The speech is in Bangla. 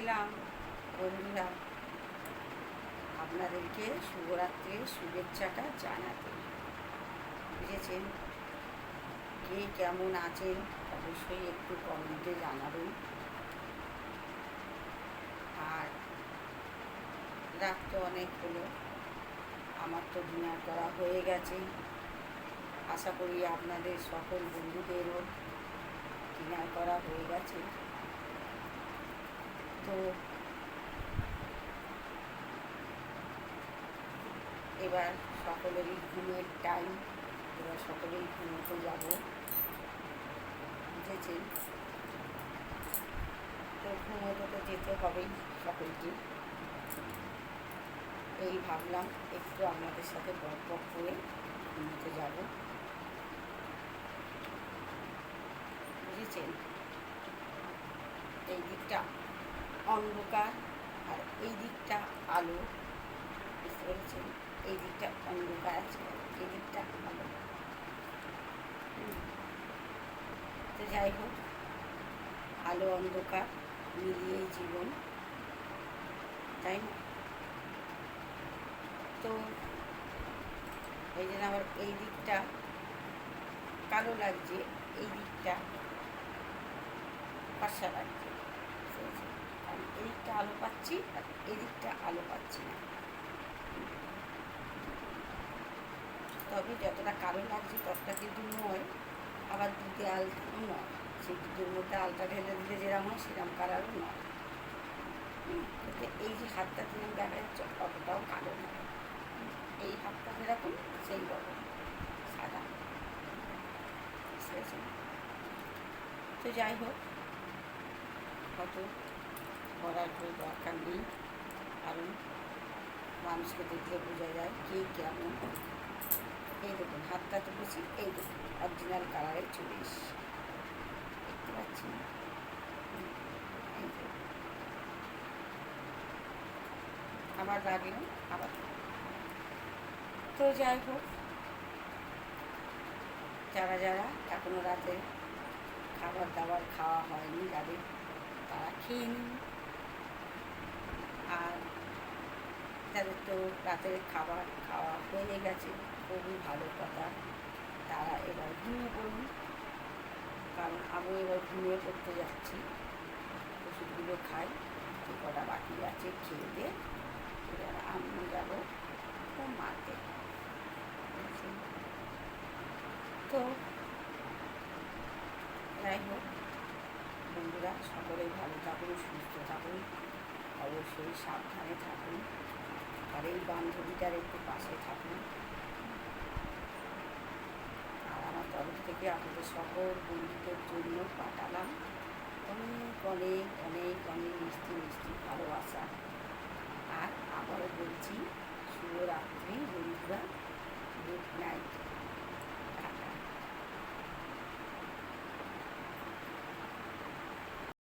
এলাম বন্ধুরা আপনাদেরকে শুভরাত্রির শুভেচ্ছাটা জানাতে। বুঝেছেন? কে কেমন আছেন অবশ্যই একটু কমেন্টে জানাবেন। আর রাত তো অনেক হলো, আমার তো ডিনার করা হয়ে গেছে। আশা করি আপনাদের সকল বন্ধুদেরও ডিনার করা হয়ে গেছে। তো এবার সকলেরই ঘুমের টাইম, এবার সকলেই ঘুমোতে যাব। বুঝেছেন? তো ঘুমোতে তো যেতে হবেই সকলকে। এই ভাবলাম একটু আপনাদের সাথে গল্প করে ঘুমোতে যাব। বুঝেছেন? এই দিকটা অন্ধকার আর এই দিকটা আলো, বুঝতে পেরেছেন? এই দিকটা অন্ধকার আছে, এই দিকটা আলো। তো যাই হোক, আলো অন্ধকার মিলিয়েই জীবন, তাই না? তো এই জন্য আবার এই দিকটা কালো লাগছে, এই দিকটা ফর্সা লাগছে। আমি এই দিকটা আলো পাচ্ছি আর এই দিকটা আলো পাচ্ছি না। তবে যতটা কালো লাগছে ততটা কিন্তু নয়, আবার দুধে আলটাও নয়। সেই দুধের মধ্যে আলটা ঢেলে দিলে যেরকম হয় সেরকম কালারও নয়। এই যে হাতটা যেরকম দেখা যাচ্ছে অতটাও কালো নয়। এই হাতটা যেরকম সেই রকম সাদা। তো যাই হোক, হয়তো করার কোনো দরকার নেই, কারণ মানুষকে দেখলে বোঝা যায় কে কেমন। এই দেখুন হাতটা তো বেশি, এই দেখুন অরিজিনাল কালারে চলে এসছে, দেখতে পাচ্ছি। আবার লাগলো আবার। তো যাই হোক, যারা যারা এখনো রাতে খাবার দাবার খাওয়া হয়নি যাদের, তারা খেয়ে নিন। আর যাদের তো রাতের খাবার খাওয়া হয়ে গেছে, খুবই ভালো কথা, তারা এবার ঘুমিয়ে পড়ুন। কারণ আমি এবার ঘুমিয়ে পড়তে যাচ্ছি, ওষুধগুলো খাই, যে কটা বাকি আছে খেয়ে দিয়ে এবার আমি যাবো ঘুমাতে। তো যাই হোক বন্ধুরা, সকলেই ভালো থাকুন, সুস্থ থাকুন, অবশ্যই সাবধানে থাকুন। আর এই বান্ধবীটার একটু পাশে থাকুন। আর আমার তরফ থেকে আপনাদের সকল বন্ধুদের জন্য পাঠালাম অনেক অনেক অনেক অনেক মিষ্টি মিষ্টি ভালোবাসা। আর আবারও বলছি শুভরাত্রি বন্ধুরা, গুড নাইট।